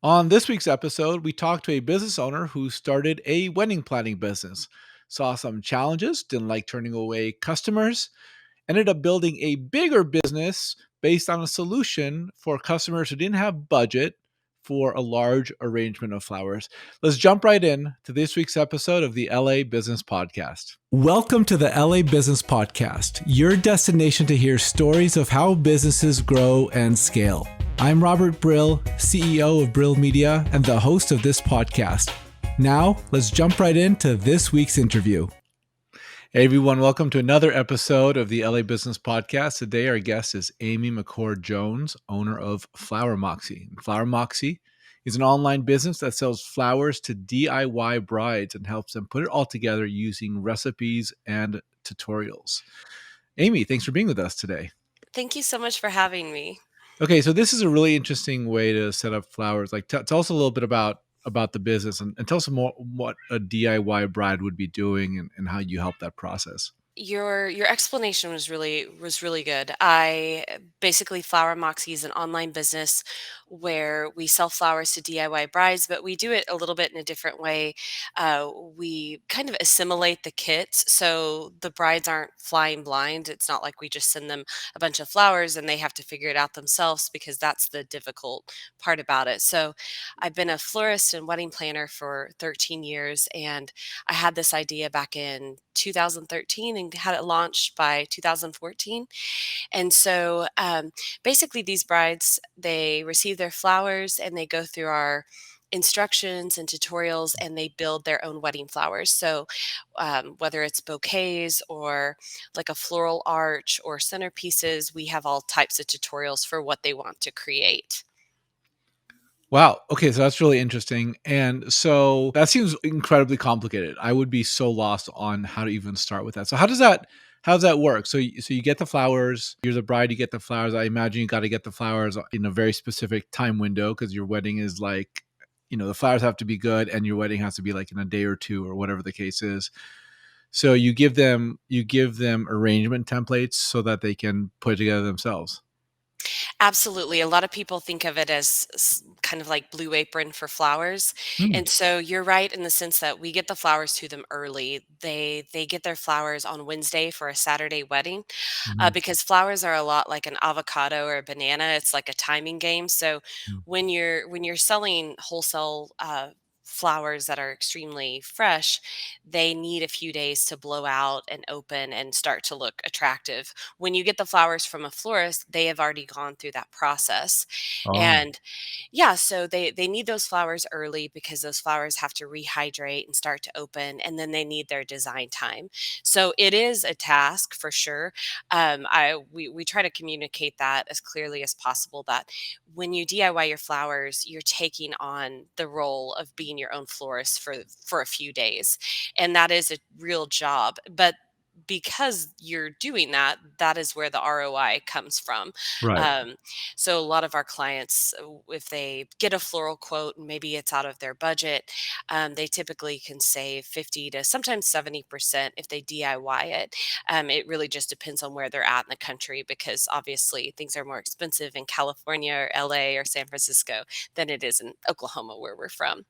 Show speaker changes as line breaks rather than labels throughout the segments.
On this week's episode, we talked to a business owner who started a wedding planning business, saw some challenges, didn't like turning away customers, ended up building a bigger business based on a solution for customers who didn't have budget for a large arrangement of flowers. Let's jump right in to this week's episode of the LA Business Podcast. Welcome to the LA Business Podcast, your destination to hear stories of how businesses grow and scale. I'm Robert Brill, CEO of Brill Media and the host of this podcast. Now, let's jump right into this week's interview. Hey everyone, welcome to another episode of the LA Business Podcast. Today our guest is Amy McCord Jones, owner of Flower Moxie. Flower Moxie is an online business that sells flowers to DIY brides and helps them put it all together using recipes and tutorials. Amy, thanks for being with us today.
Thank you so much for having me.
Okay, so this is a really interesting way to set up flowers. Like, tell us a little bit about the business and tell us more what a DIY bride would be doing and how you help that process.
Your explanation was really good. I basically Flower Moxie is an online business where we sell flowers to DIY brides, but we do it a little bit in a different way. We kind of assimilate the kits, so the brides aren't flying blind. It's not like we just send them a bunch of flowers and they have to figure it out themselves because that's the difficult part about it. So I've been a florist and wedding planner for 13 years, and I had this idea back in 2013 and had it launched by 2014. And so basically, these brides, they receive their flowers and they go through our instructions and tutorials and they build their own wedding flowers. So whether it's bouquets or like a floral arch or centerpieces, we have all types of tutorials for what they want to create.
Wow. Okay, so that's really interesting. And so that seems incredibly complicated. I would be so lost on how to even start with that. So how does that work? So you get the flowers, you're the bride, you get the flowers. I imagine you got to get the flowers in a very specific time window because your wedding is like, the flowers have to be good and your wedding has to be like in a day or two or whatever the case is. So you give them arrangement templates so that they can put it together themselves.
Absolutely. A lot of people think of it as kind of like Blue Apron for flowers.
Hmm.
And so you're right in the sense that we get the flowers to them early. They get their flowers on Wednesday for a Saturday wedding
Mhm.
because flowers are a lot like an avocado or a banana. It's like a timing game. So
Mm.
when you're selling wholesale flowers that are extremely fresh, they need a few days to blow out and open and start to look attractive. When you get the flowers from a florist, they have already gone through that process.
Oh.
And yeah, so they need those flowers early because those flowers have to rehydrate and start to open, and then they need their design time. So it is a task for sure. We try to communicate that as clearly as possible that when you DIY your flowers, you're taking on the role of being your own florist for a few days, and that is a real job. But because you're doing that, that is where the ROI comes from.
Right.
Um, so a lot of our clients, if they get a floral quote and maybe it's out of their budget, they typically can save 50 to sometimes 70% if they DIY it. It really just depends on where they're at in the country because obviously things are more expensive in California or LA or San Francisco than it is in Oklahoma where we're from.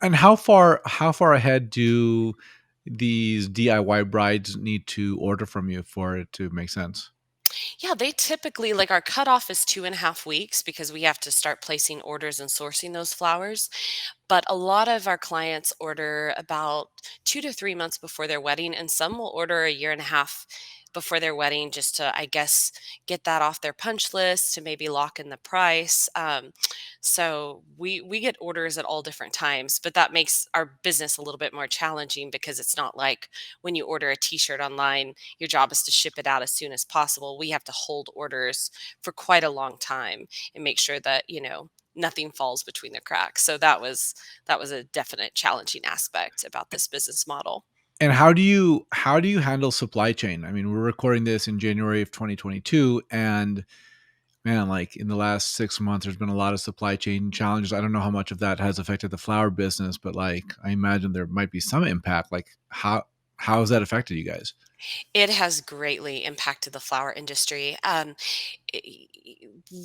And how far ahead do these DIY brides need to order from you for it to make sense?
Yeah, they typically like our cutoff is 2.5 weeks because we have to start placing orders and sourcing those flowers. But a lot of our clients order about 2 to 3 months before their wedding, and some will order a year and a half before their wedding just to, I guess, get that off their punch list to maybe lock in the price. So we get orders at all different times, but that makes our business a little bit more challenging because it's not like when you order a T-shirt online, your job is to ship it out as soon as possible. We have to hold orders for quite a long time and make sure that nothing falls between the cracks. So that was a definite challenging aspect about this business model.
And how do you handle supply chain? I mean, we're recording this in January of 2022, and man, like in the last 6 months, there's been a lot of supply chain challenges. I don't know how much of that has affected the flower business, but like I imagine there might be some impact. Like how has that affected you guys?
It has greatly impacted the flower industry. I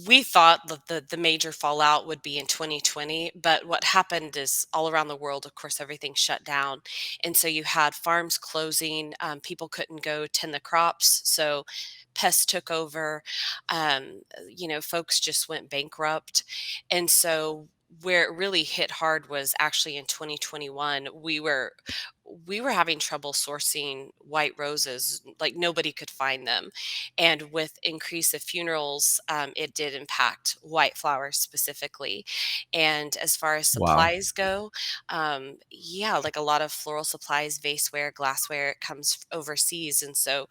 We thought that the major fallout would be in 2020, but what happened is all around the world, of course, everything shut down, and so you had farms closing, people couldn't go tend the crops, so pests took over, folks just went bankrupt, and so where it really hit hard was actually in 2021. We were having trouble sourcing white roses, like, nobody could find them, and with increase of funerals, it did impact white flowers specifically. And as far as
Wow.
supplies go, yeah, like a lot of floral supplies, vaseware, glassware, it comes overseas, and so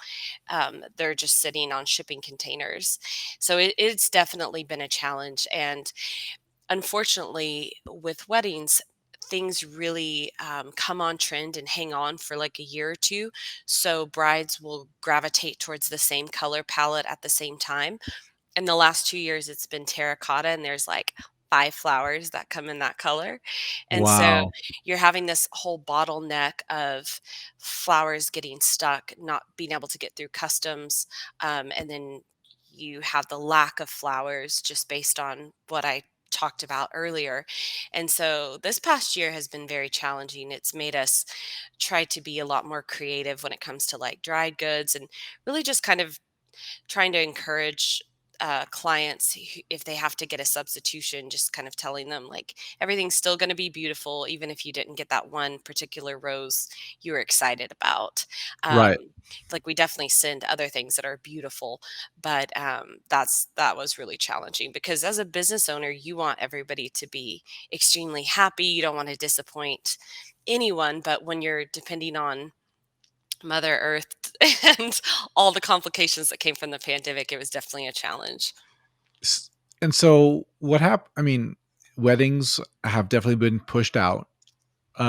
they're just sitting on shipping containers. So it's definitely been a challenge, and unfortunately, with weddings, things really come on trend and hang on for like a year or two. So brides will gravitate towards the same color palette at the same time. In the last 2 years, it's been terracotta, and there's, like, 5 flowers that come in that color, and so
Wow.
you're having this whole bottleneck of flowers getting stuck, not being able to get through customs, and then you have the lack of flowers just based on what I talked about earlier, and so this past year has been very challenging. It's made us try to be a lot more creative when it comes to, like, dried goods and really just kind of trying to encourage clients if they have to get a substitution, just kind of telling them like everything's still going to be beautiful even if you didn't get that one particular rose you were excited about. um,
Right.
like we definitely send other things that are beautiful, but that was really challenging because as a business owner you want everybody to be extremely happy. You don't want to disappoint anyone, but when you're depending on Mother Earth and all the complications that came from the pandemic, it was definitely a challenge.
S- And so what happened? I mean, weddings have definitely been pushed out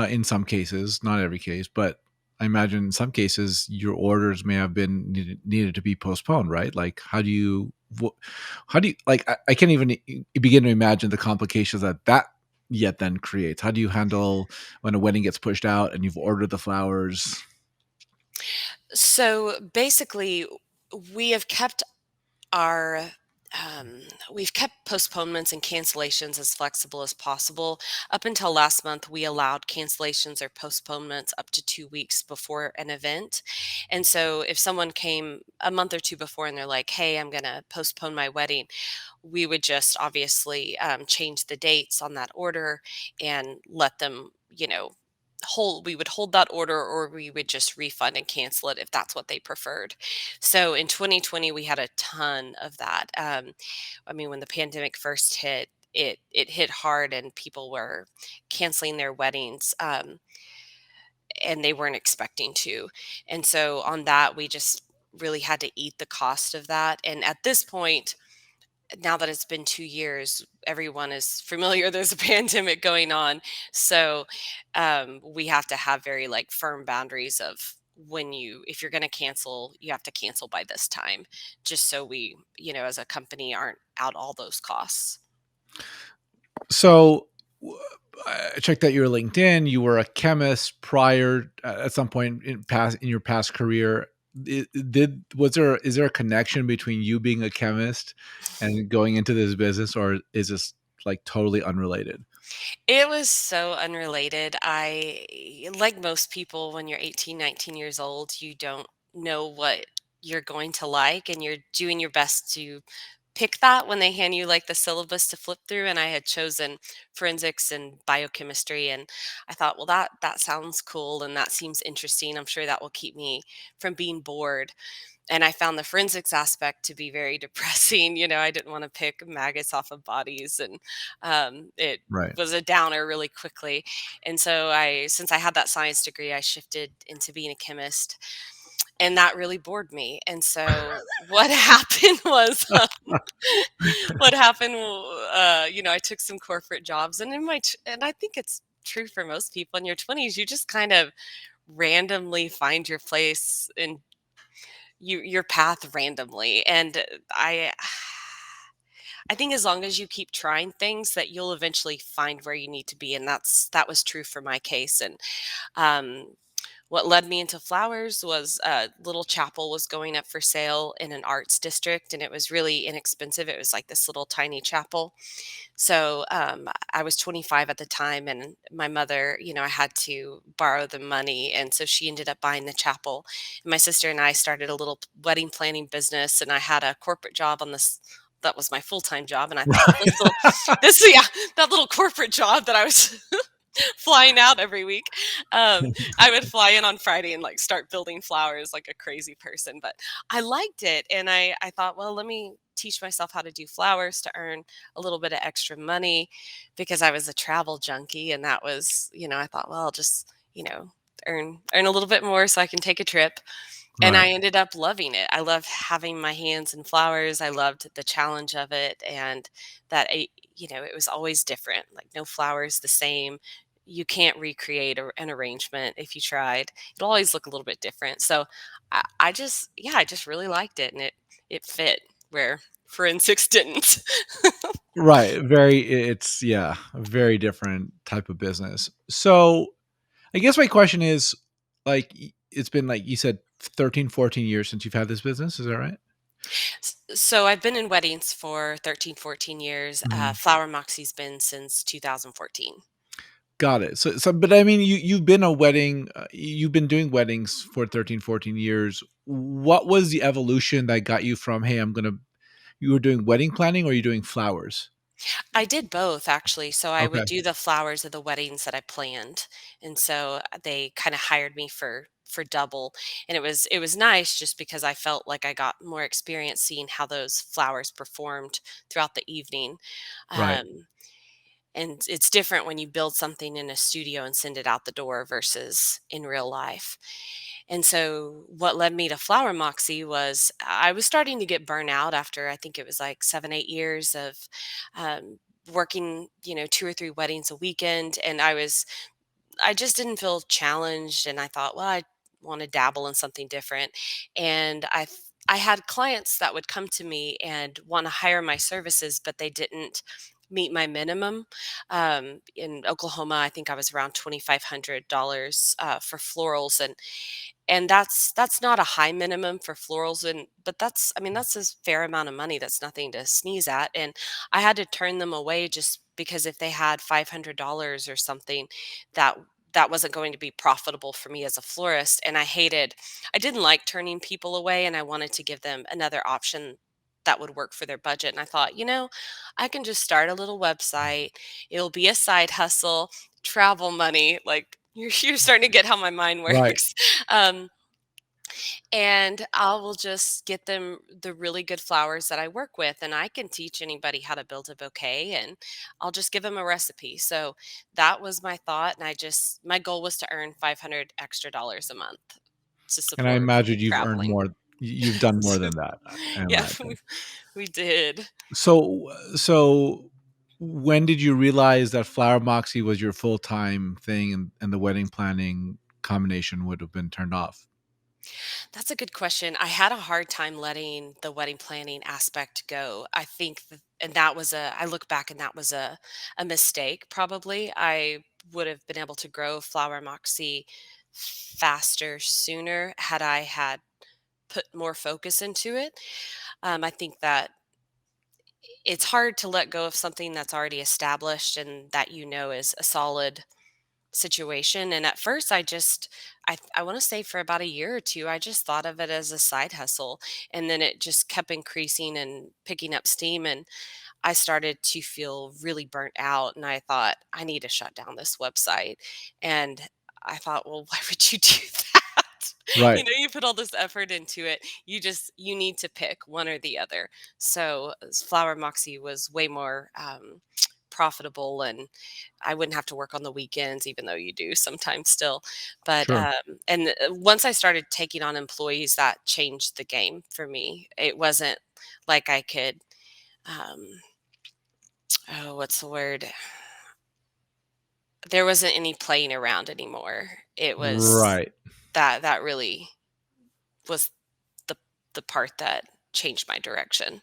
in some cases, not every case, but I imagine in some cases your orders may have been needed to be postponed, right? Like, how do you like? I can't even begin to imagine the complications that yet then creates. How do you handle when a wedding gets pushed out and you've ordered the flowers?
So basically, we have kept our um, we've kept postponements and cancellations as flexible as possible. Up until last month, we allowed cancellations or postponements up to 2 weeks before an event. And so, if someone came a month or two before and they're like, "Hey, I'm going to postpone my wedding," we would just obviously change the dates on that order and let them, hold. We would hold that order, or we would just refund and cancel it if that's what they preferred. So in 2020, we had a ton of that. I mean, when the pandemic first hit, it hit hard, and people were canceling their weddings, and they weren't expecting to. And so on that, we just really had to eat the cost of that. And at this point, now that it's been 2 years, everyone is familiar there's a pandemic going on. So, we have to have very, like, firm boundaries of when if you're gonna cancel, you have to cancel by this time, just so we, as a company aren't out all those costs.
So, w I checked out your LinkedIn, you were a chemist prior at some point in your past career. Did was there is there a connection between you being a chemist and going into this business, or is this, like, totally unrelated?
It was so unrelated. Like most people, when you're 18, 19 years old, you don't know what you're going to like, and you're doing your best to pick that when they hand you like the syllabus to flip through. And I had chosen forensics and biochemistry, and I thought, well, that sounds cool and that seems interesting. I'm sure that will keep me from being bored. And I found the forensics aspect to be very depressing. I didn't want to pick maggots off of bodies, and it
Right.
was a downer really quickly. And so since I had that science degree, I shifted into being a chemist, and that really bored me. And so what happened was, what happened, I took some corporate jobs, and and I think it's true for most people in your 20s, you just kind of randomly find your place and your path randomly. And I I think as long as you keep trying things that you'll eventually find where you need to be, and that was true for my case. And um what led me into flowers was a little chapel was going up for sale in an arts district, and it was really inexpensive. It was like this little tiny chapel. So I was 25 at the time, and my mother, I had to borrow the money. And so she ended up buying the chapel. And my sister and I started a little wedding planning business, and I had a corporate job on this. That was my full time job. And I thought, well,
Right.
yeah, that little corporate job that I was flying out every week. I would fly in on Friday and like start building flowers like a crazy person. But I liked it. And I thought, well, let me teach myself how to do flowers to earn a little bit of extra money because I was a travel junkie. And that was, I thought, well, I'll just, earn a little bit more so I can take a trip. And
Right.
I ended up loving it. I loved having my hands in flowers. I loved the challenge of it and that it was always different. Like no flowers the same. You can't recreate an arrangement if you tried. It'll always look a little bit different. So I just really liked it and it fit where forensics didn't.
Right. Very it's yeah, a very different type of business. So, I guess my question is like it's been like you said 13, 14 years since you've had this business, is that right?
So I've been in weddings for 13, 14 years.
Mhm.
Flower Moxie's been since 2014.
Got it. So but I mean you've been a wedding you've been doing weddings for 13, 14 years. What was the evolution that got you from hey, you were doing wedding planning or you're doing flowers?
I did both actually. So I would
Okay.
do the flowers of the weddings that I planned. And so they kind of hired me for double. And it was nice just because I felt like I got more experience seeing how those flowers performed throughout the evening.
Right.
Um and it's different when you build something in a studio and send it out the door versus in real life. And so what led me to Flower Moxie was I was starting to get burnt out after I think it was like 7, 8 years of um, working, 2 or 3 weddings a weekend. And I just didn't feel challenged. And I thought, well, I want to dabble in something different. And I had clients that would come to me and want to hire my services, but they didn't meet my minimum. In Oklahoma, I think I was around $2,500 for florals, and that's not a high minimum for florals, and but that's I mean that's a fair amount of money. That's nothing to sneeze at. And I had to turn them away just because if they had $500 or something, that that wasn't going to be profitable for me as a florist. And I didn't like turning people away, and I wanted to give them another option that would work for their budget. And I thought, I can just start a little website. It'll be a side hustle, travel money. Like you're starting to get how my mind
Right.
works. Um, and I will just get them the really good flowers that I work with, and I can teach anybody how to build a bouquet, and I'll just give them a recipe. So that was my thought, and my goal was to earn 500 extra dollars a month to
And I
support
imagine you've earned
traveling.
more you've done more
So,
than that, I
yeah,
imagine.
we did.
So when did you realize that Flower Moxie was your full-time thing and the wedding planning combination would have been turned off?
That's a good question. I had a hard time letting the wedding planning aspect go. I think, and I look back and that was a mistake, probably. I would have been able to grow Flower Moxie faster sooner had I had put more focus into it. I think that it's hard to let go of something that's already established and that is a solid situation. And at first I want to say for about a year or two I just thought of it as a side hustle, and then it just kept increasing and picking up steam, and I started to feel really burnt out, and I thought I need to shut down this website. And I thought, well, why would you do that?
Right.
You put all this effort into it. You need to pick one or the other. So Flower Moxie was way more profitable, and I wouldn't have to work on the weekends, even though you do sometimes still. But
Sure.
once I started taking on employees, that changed the game for me. It wasn't like I could, um, oh, what's the word? There wasn't any playing around anymore. It was
Right.
that really was the the part that changed my direction.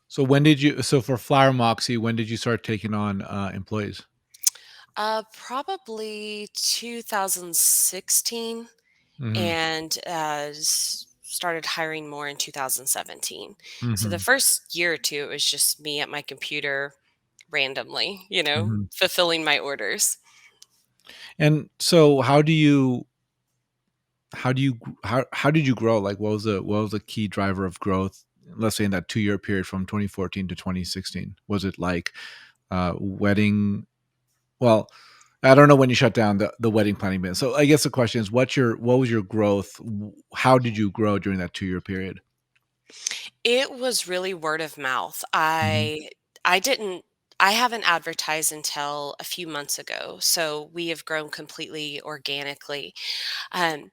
So for Flower Moxie, when did you start taking on, employees?
Probably 2016.
Mhm.
and started hiring more in 2017. So the
Mhm.
first year or two, it was just me at my computer randomly,
Mhm.
fulfilling my orders.
And so how did you grow? Like, what was the key driver of growth, let's say in that 2-year period from 2014 to 2016? Was it like, wedding well, I don't know when you shut down the wedding planning business. So I guess the question is, what was your growth? How did you grow during that 2-year period?
It was really word of mouth.
Mhm.
I didn't I haven't advertised until a few months ago. So we have grown completely organically. Um,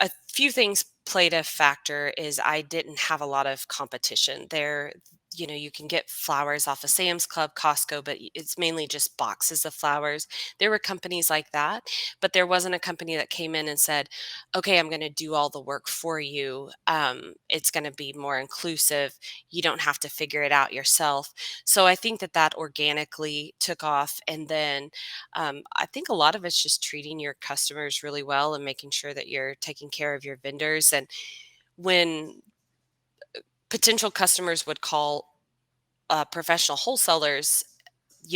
a few things played a factor is I didn't have a lot of competition there. You can get flowers off of Sam's Club, Costco, but it's mainly just boxes of flowers. There were companies like that, but there wasn't a company that came in and said, okay, I'm going to do all the work for you. It's going to be more inclusive. You don't have to figure it out yourself. So I think that that organically took off. And then I think a lot of it's just treating your customers really well and making sure that you're taking care of your vendors. And when potential customers would call professional wholesalers,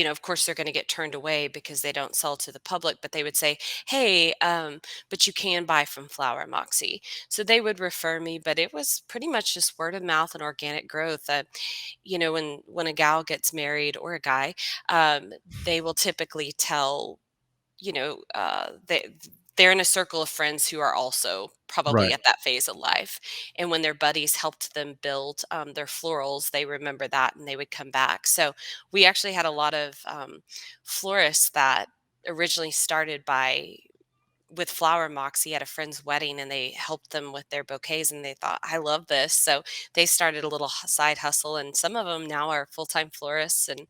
of course, they're going to get turned away because they don't sell to the public, but they would say, hey, but you can buy from Flower Moxie. So they would refer me, but it was pretty much just word of mouth and organic growth. When a gal gets married or a guy, um, they will typically tell they're in a circle of friends who are also probably
Right.
at that phase of life, and when their buddies helped them build their florals, they remember that and they would come back. So we actually had a lot of florists that originally started by with Flower Moxie at a friend's wedding, and they helped them with their bouquets, and they thought, I love this. So they started a little side hustle, and some of them now are full-time florists. And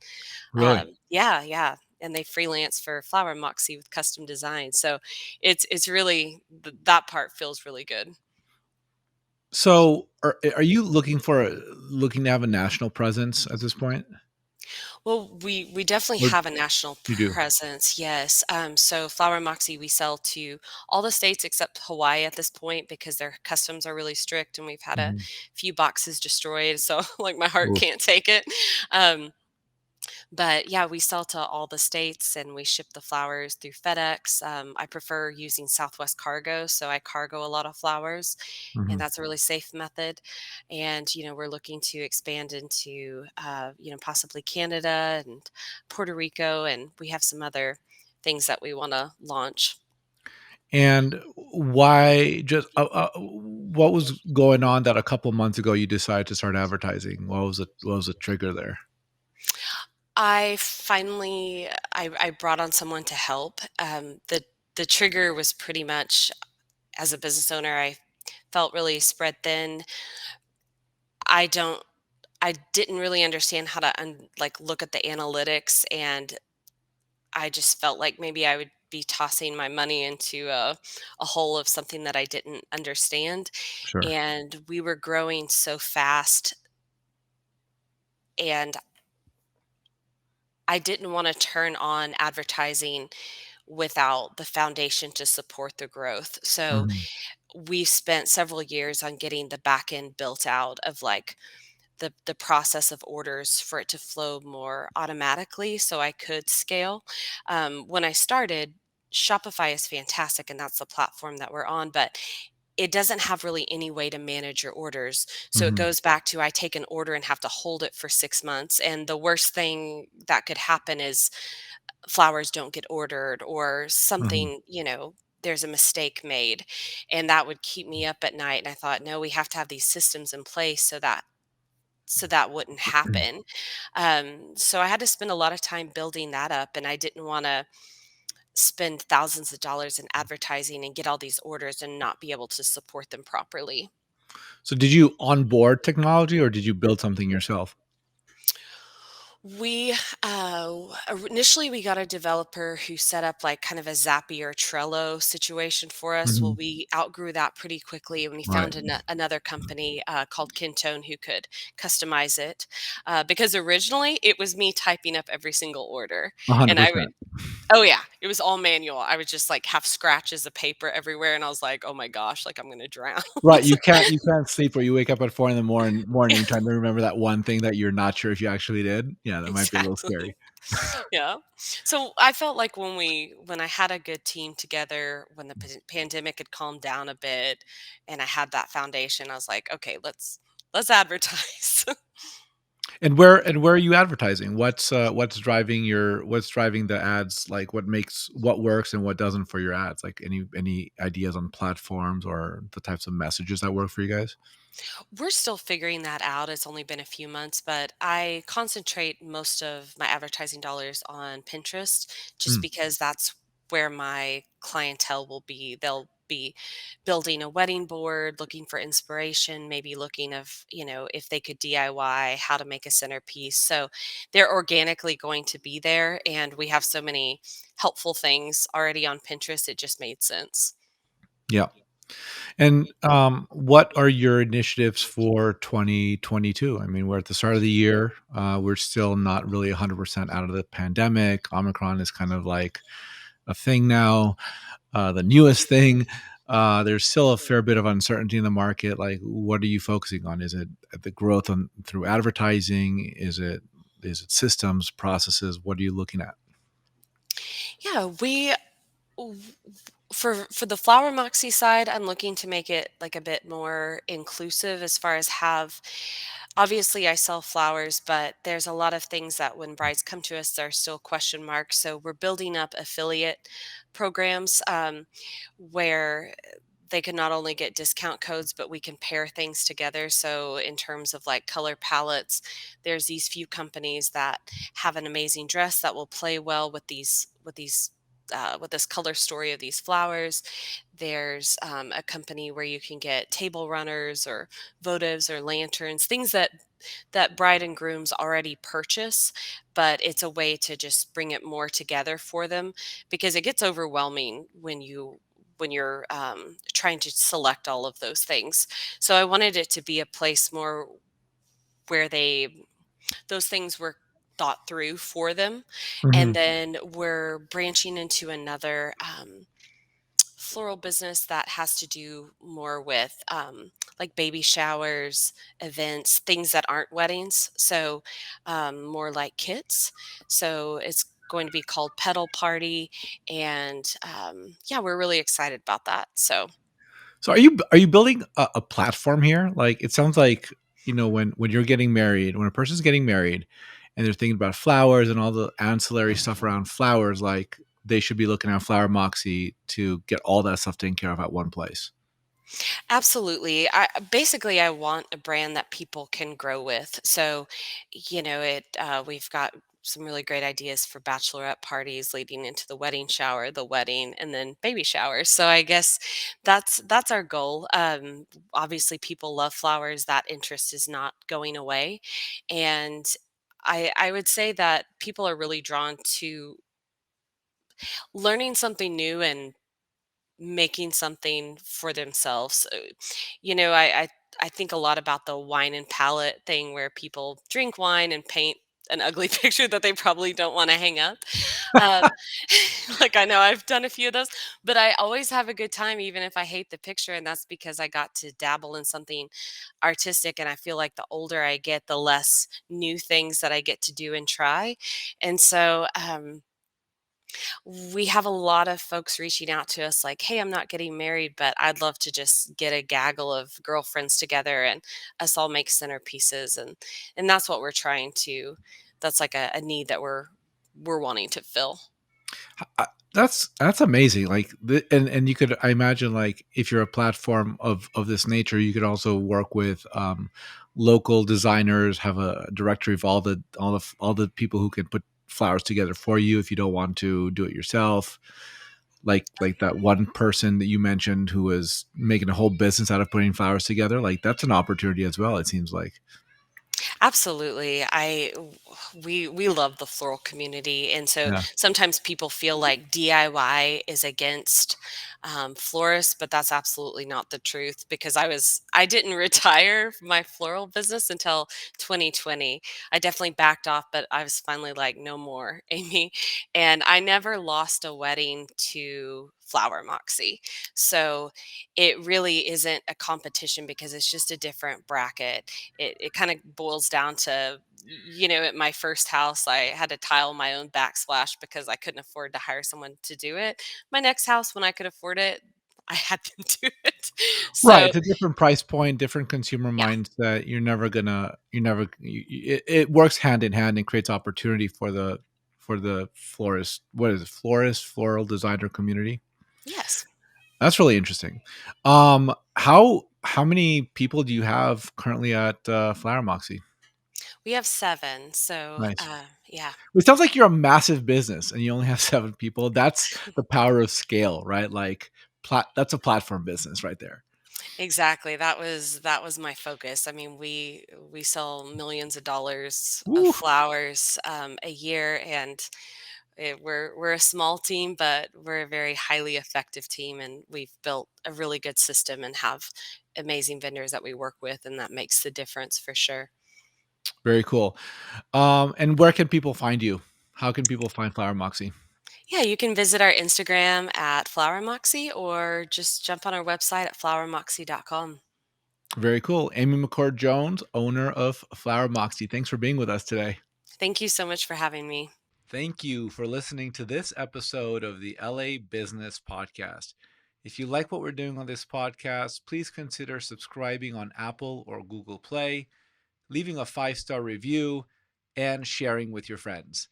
Really?
yeah, yeah, and they freelance for Flower Moxie with custom design. So it's really that part feels really good.
So, are you looking to have a national presence at this point?
Well, we definitely
Or
have a national
you do?
presence, yes. So Flower Moxie, we sell to all the states except Hawaii at this point because their customs are really strict, and we've had a
Mhm.
few boxes destroyed. So like my heart
Oof.
can't take it. Um, But yeah, we sell to all the states and we ship the flowers through FedEx. I prefer using Southwest Cargo, so I cargo a lot of flowers, and
Mhm.
that's a really safe method. And we're looking to expand into possibly Canada and Puerto Rico, and we have some other things that we want to launch.
And why just what was going on that a couple months ago you decided to start advertising? What was the trigger there?
I brought on someone to help. The trigger was pretty much as a business owner, I felt really spread thin. I don't I didn't really understand how to look at the analytics, and I just felt like maybe I would be tossing my money into a hole of something that I didn't understand.
Sure.
And we were growing so fast, and I didn't want to turn on advertising without the foundation to support the growth. So
Mhm.
we spent several years on getting the back end built out of the process of orders for it to flow more automatically so I could scale. When I started, Shopify is fantastic and that's the platform that we're on, but it doesn't have really any way to manage your orders. So it
Mhm.
goes back to I take an order and have to hold it for 6 months. And the worst thing that could happen is flowers don't get ordered or
Mhm.
something, there's a mistake made. And that would keep me up at night. And I thought, no, we have to have these systems in place so that wouldn't happen. So I had to spend a lot of time building that up, and I didn't want to spend thousands of dollars in advertising and get all these orders and not be able to support them properly.
So did you onboard technology or did you build something yourself?
We initially we got a developer who set up like kind of a Zapier Trello situation for us. Well,
Mhm.
we outgrew that pretty quickly, and we
Right.
found another company called Kintone who could customize it. Because originally it was me typing up every single order, and I would.
100%.
Oh yeah, it was all manual. I would just like have scratches of paper everywhere, and I was like, "Oh my gosh, like I'm gonna drown."
Right, you can't sleep or you wake up at 4 in the morning trying to remember that one thing that you're not sure if you actually did. Yeah, that might be a little
Exactly.
scary.
Yeah. So I felt like when I had a good team together, when the pandemic had calmed down a bit, and I had that foundation, I was like, okay, let's advertise.
And where are you advertising? What's driving the ads? Like, what works and what doesn't for your ads? Like, any ideas on platforms or the types of messages that work for you guys?
We're still figuring that out. It's only been a few months, but I concentrate most of my advertising dollars on Pinterest just
Mm,
because that's where my clientele will be. They'll be building a wedding board, looking for inspiration, maybe looking if they could DIY how to make a centerpiece. So they're organically going to be there, and we have so many helpful things already on Pinterest. It just made sense.
yeah. And, what are your initiatives for 2022? I mean, we're at the start of the year. We're still not really 100% out of the pandemic. Omicron is kind of like a thing now, the newest thing. There's still a fair bit of uncertainty in the market. Like, what are you focusing on? Is it the growth on through advertising? Is it systems, processes? What are you looking at?
Yeah, we w- for the Flower Moxie side, I'm looking to make it like a bit more inclusive as far as have obviously I sell flowers, but there's a lot of things that when brides come to us, there are still question marks. So we're building up affiliate programs where they can not only get discount codes, but we can pair things together. So in terms of like color palettes, there's these few companies that have an amazing dress that will play well with this color story of these flowers. There's a company where you can get table runners or votives or lanterns, things that bride and grooms already purchase, but it's a way to just bring it more together for them because it gets overwhelming when you're trying to select all of those things. So I wanted it to be a place more where those things were thought through for them. And
Mhm.
then we're branching into another floral business that has to do more with like baby showers, events, things that aren't weddings. So more like kits. So it's going to be called Petal Party. And yeah, we're really excited about that. So
So are you building a platform here? Like, it sounds like, when you're getting married, when a person's getting married and they're thinking about flowers and all the ancillary stuff around flowers, like, they should be looking at Flower Moxie to get all that stuff taken care of at one place.
absolutely. I want a brand that people can grow with. So, we've got some really great ideas for bachelorette parties leading into the wedding shower, the wedding, and then baby showers. So I guess that's our goal. Obviously, people love flowers. That interest is not going away, and I would say that people are really drawn to learning something new and making something for themselves. So, I think a lot about the wine and palette thing where people drink wine and paint an ugly picture that they probably don't want to hang up. Um, like I know I've done a few of those, but I always have a good time even if I hate the picture, and that's because I got to dabble in something artistic. And I feel like the older I get, the less new things that I get to do and try. And so we have a lot of folks reaching out to us like, "Hey, I'm not getting married, but I'd love to just get a gaggle of girlfriends together and us all make centerpieces." And that's what we're trying to that's like a need that we're wanting to fill.
That's amazing. Like, and you could, I imagine, like, if you're a platform of this nature, you could also work with local designers, have a directory of all the people who can put flowers together for you if you don't want to do it yourself. Like that one person that you mentioned who was making a whole business out of putting flowers together. Like, that's an opportunity as well, it seems like.
Absolutely. We love the floral community, and so
Yeah.
sometimes people feel like DIY is against florists, but that's absolutely not the truth. Because I didn't retire my floral business until 2020. I definitely backed off, but I was finally like, no more, Amy. And I never lost a wedding to Flower Moxie. So it really isn't a competition because it's just a different bracket. It kind of boils down to, at my first house, I had to tile my own backsplash because I couldn't afford to hire someone to do it. My next house, when I could afford it, I had them do it.
Right,
So
it's a different price point, different consumer
yeah,
mindset. You're never it works hand in hand and creates opportunity for the florist. What is it? Florist, floral designer community?
yes,
That's really interesting. How many people do you have currently at, Flower Moxie?
we have 7. So
Nice.
yeah,
It sounds like you're a massive business and you only have 7 people. That's the power of scale, right? Like, that's a platform business right there.
exactly. That was my focus. I mean, we sell millions of dollars of
Woo,
flowers a year, and we're a small team, but we're a very highly effective team, and we've built a really good system and have amazing vendors that we work with, and that makes the difference for sure.
very cool. And where can people find you? How can people find Flower Moxie?
Yeah, you can visit our Instagram at Flower Moxie or just jump on our website at flowermoxie.com.
Very cool. Amy McCord Jones, owner of Flower Moxie. Thanks for being with us today.
Thank you so much for having me.
Thank you for listening to this episode of the LA Business Podcast. If you like what we're doing on this podcast, please consider subscribing on Apple or Google Play, leaving a 5-star review, and sharing with your friends.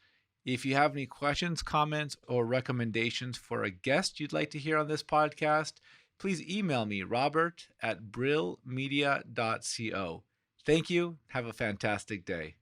If you have any questions, comments, or recommendations for a guest you'd like to hear on this podcast, please email me, robert@brillmedia.co. Thank you. Have a fantastic day.